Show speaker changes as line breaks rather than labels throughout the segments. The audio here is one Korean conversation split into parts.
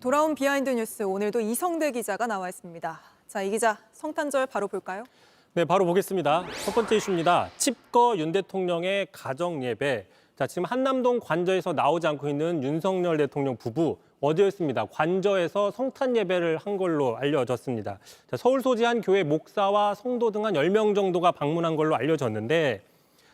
돌아온 비하인드 뉴스, 오늘도 이성대 기자가 나와 있습니다. 자, 이 기자, 성탄절 바로 볼까요?
네, 바로 보겠습니다. 첫 번째 이슈입니다. 칩거 윤 대통령의 가정 예배. 자, 지금 한남동 관저에서 나오지 않고 있는 윤석열 대통령 부부. 어제였습니다. 관저에서 성탄 예배를 한 걸로 알려졌습니다. 자, 서울 소재 한 교회 목사와 성도 등 한 10명 정도가 방문한 걸로 알려졌는데,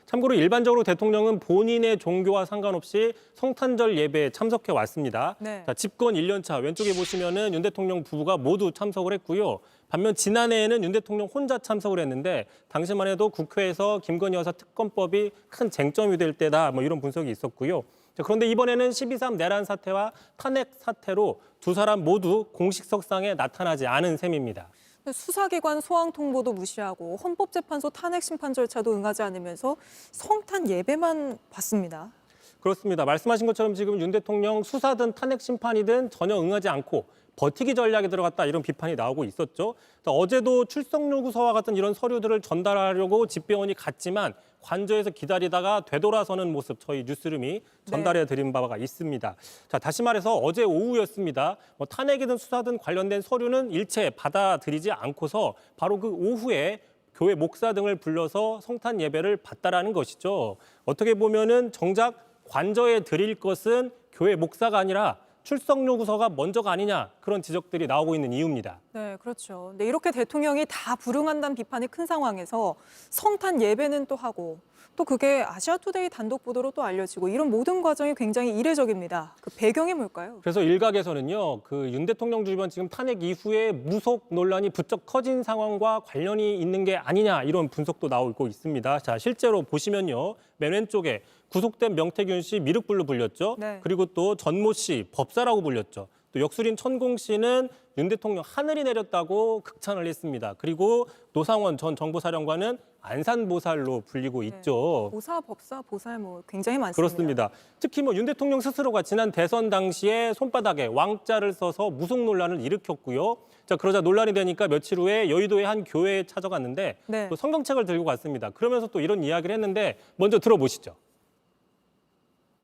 참고로 일반적으로 대통령은 본인의 종교와 상관없이 성탄절 예배에 참석해 왔습니다.
네.
자, 집권 1년 차 왼쪽에 보시면은 윤 대통령 부부가 모두 참석을 했고요. 반면 지난해에는 윤 대통령 혼자 참석을 했는데 당시만 해도 국회에서 김건희 여사 특검법이 큰 쟁점이 될 때다 뭐 이런 분석이 있었고요. 자, 그런데 이번에는 12.3 내란 사태와 탄핵 사태로 두 사람 모두 공식 석상에 나타나지 않은 셈입니다.
수사기관 소환 통보도 무시하고 헌법재판소 탄핵 심판 절차도 응하지 않으면서 성탄 예배만 받습니다.
그렇습니다. 말씀하신 것처럼 지금 윤 대통령 수사든 탄핵 심판이든 전혀 응하지 않고 버티기 전략에 들어갔다 이런 비판이 나오고 있었죠. 어제도 출석 요구서와 같은 이런 서류들을 전달하려고 집배원이 갔지만 관저에서 기다리다가 되돌아서는 모습 저희 뉴스룸이 전달해 드린 바가 있습니다. 자, 다시 말해서 어제 오후였습니다. 탄핵이든 수사든 관련된 서류는 일체 받아들이지 않고서 바로 그 오후에 교회 목사 등을 불러서 성탄 예배를 받다라는 것이죠. 어떻게 보면은 정작 관저에 드릴 것은 교회 목사가 아니라 출석 요구서가 먼저가 아니냐 그런 지적들이 나오고 있는 이유입니다.
네, 그렇죠. 근데 이렇게 대통령이 다 불응한다는 비판이 큰 상황에서 성탄 예배는 또 하고 또 그게 아시아투데이 단독 보도로 또 알려지고 이런 모든 과정이 굉장히 이례적입니다. 그 배경이 뭘까요?
그래서 일각에서는요, 그 윤 대통령 주변 지금 탄핵 이후에 무속 논란이 부쩍 커진 상황과 관련이 있는 게 아니냐 이런 분석도 나오고 있습니다. 자, 실제로 보시면요, 맨 왼쪽에 구속된 명태균 씨 미륵불로 불렸죠.
네.
그리고 또 전모 씨 법사라고 불렸죠. 또 역술인 천공 씨는 윤 대통령 하늘이 내렸다고 극찬을 했습니다. 그리고 노상원 전 정보사령관은 안산보살로 불리고 있죠.
보사, 법사, 보살 뭐 굉장히 많습니다.
그렇습니다. 특히 윤 대통령 스스로가 지난 대선 당시에 손바닥에 왕자를 써서 무속 논란을 일으켰고요. 자, 그러자 논란이 되니까 며칠 후에 여의도의 한 교회에 찾아갔는데
네.
또 성경책을 들고 갔습니다. 그러면서 또 이런 이야기를 했는데 먼저 들어보시죠.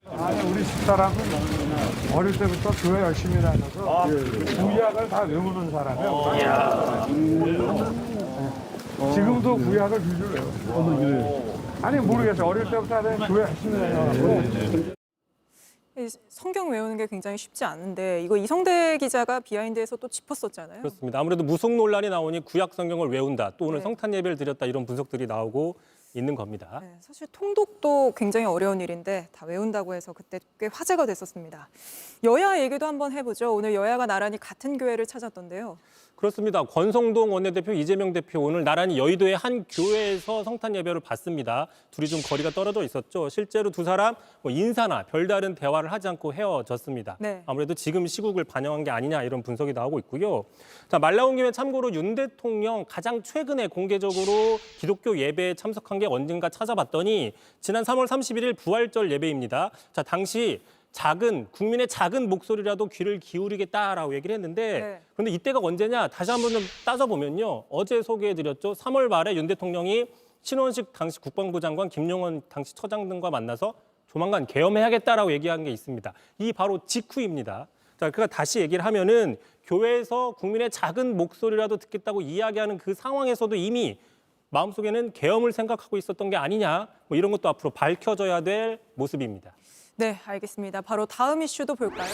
아니 우리 집사람은 어릴 때부터 교회 열심히 다녀서 구약을 다 외우는 사람이에요. 지금도 구약을 줄줄 외워요. 아니 모르겠어요. 어릴 때부터 교회 열심히 다녀서.
이 성경 외우는 게 굉장히 쉽지 않은데 이거 이성대 기자가 비하인드에서 또 짚었었잖아요.
그렇습니다. 아무래도 무속 논란이 나오니 구약 성경을 외운다. 또 오늘
네.
성탄 예배를 드렸다 이런 분석들이 나오고 있는 겁니다.
네, 사실 통독도 굉장히 어려운 일인데 다 외운다고 해서 그때 꽤 화제가 됐었습니다. 여야 얘기도 한번 해보죠. 오늘 여야가 나란히 같은 교회를 찾았던데요.
그렇습니다. 권성동 원내대표, 이재명 대표 오늘 나란히 여의도의 한 교회에서 성탄 예배를 받습니다. 둘이 좀 거리가 떨어져 있었죠. 실제로 두 사람 인사나 별다른 대화를 하지 않고 헤어졌습니다.
네.
아무래도 지금 시국을 반영한 게 아니냐 이런 분석이 나오고 있고요. 자, 말 나온 김에 참고로 윤 대통령 가장 최근에 공개적으로 기독교 예배에 참석한 게 언젠가 찾아봤더니 지난 3월 31일 부활절 예배입니다. 자, 당시 국민의 작은 목소리라도 귀를 기울이겠다라고 얘기를 했는데
네.
그런데 이때가 언제냐 다시 한번 좀 따져보면요. 어제 소개해드렸죠. 3월 말에 윤 대통령이 신원식 당시 국방부 장관, 김용원 당시 처장 등과 만나서 조만간 계엄해야겠다라고 얘기한 게 있습니다. 이 바로 직후입니다. 자, 그러니까 다시 얘기를 하면은 교회에서 국민의 작은 목소리라도 듣겠다고 이야기하는 그 상황에서도 이미 마음속에는 계엄을 생각하고 있었던 게 아니냐 뭐 이런 것도 앞으로 밝혀져야 될 모습입니다.
네, 알겠습니다. 바로 다음 이슈도 볼까요?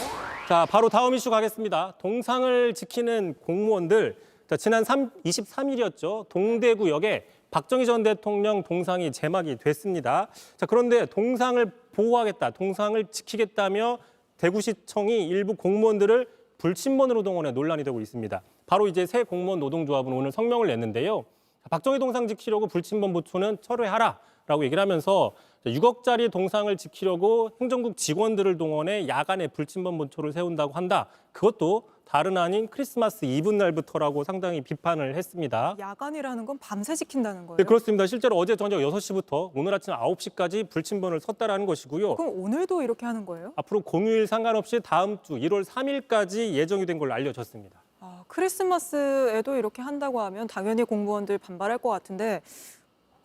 자, 바로 다음 이슈 가겠습니다. 동상을 지키는 공무원들. 자, 지난 23일이었죠. 동대구역에 박정희 전 대통령 동상이 제막이 됐습니다. 자, 그런데 동상을 보호하겠다, 동상을 지키겠다며 대구시청이 일부 공무원들을 불침번으로 동원해 논란이 되고 있습니다. 바로 이제 새 공무원 노동조합은 오늘 성명을 냈는데요. 박정희 동상 지키려고 불침번 보초는 철회하라라고 얘기를 하면서 6억짜리 동상을 지키려고 행정국 직원들을 동원해 야간에 불침번 본초를 세운다고 한다. 그것도 다른 아닌 크리스마스 이브날부터라고 상당히 비판을 했습니다.
야간이라는 건 밤새 지킨다는 거예요?
네, 그렇습니다. 실제로 어제 저녁 6시부터 오늘 아침 9시까지 불침번을 섰다라는 것이고요.
그럼 오늘도 이렇게 하는 거예요?
앞으로 공휴일 상관없이 다음 주 1월 3일까지 예정이 된 걸로 알려졌습니다.
아, 크리스마스에도 이렇게 한다고 하면 당연히 공무원들 반발할 것 같은데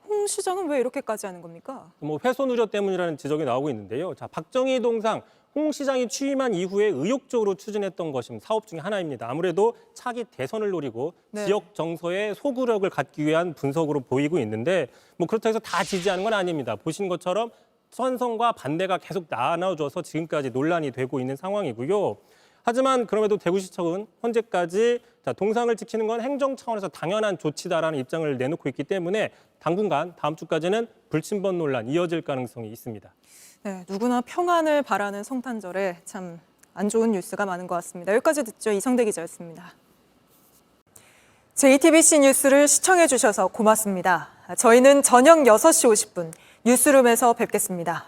홍 시장은 왜 이렇게까지 하는 겁니까?
훼손 우려 때문이라는 지적이 나오고 있는데요. 자, 박정희 동상 홍 시장이 취임한 이후에 의욕적으로 추진했던 것이 사업 중에 하나입니다. 아무래도 차기 대선을 노리고
네.
지역 정서의 소구력을 갖기 위한 분석으로 보이고 있는데 뭐 그렇다고 해서 다 지지하는 건 아닙니다. 보신 것처럼 찬성과 반대가 계속 나눠져서 지금까지 논란이 되고 있는 상황이고요. 하지만 그럼에도 대구시청은 현재까지 동상을 지키는 건 행정 차원에서 당연한 조치다라는 입장을 내놓고 있기 때문에 당분간 다음 주까지는 불침번 논란 이어질 가능성이 있습니다.
네, 누구나 평안을 바라는 성탄절에 참 안 좋은 뉴스가 많은 것 같습니다. 여기까지 듣죠. 이성대 기자였습니다. JTBC 뉴스를 시청해 주셔서 고맙습니다. 저희는 저녁 6시 50분 뉴스룸에서 뵙겠습니다.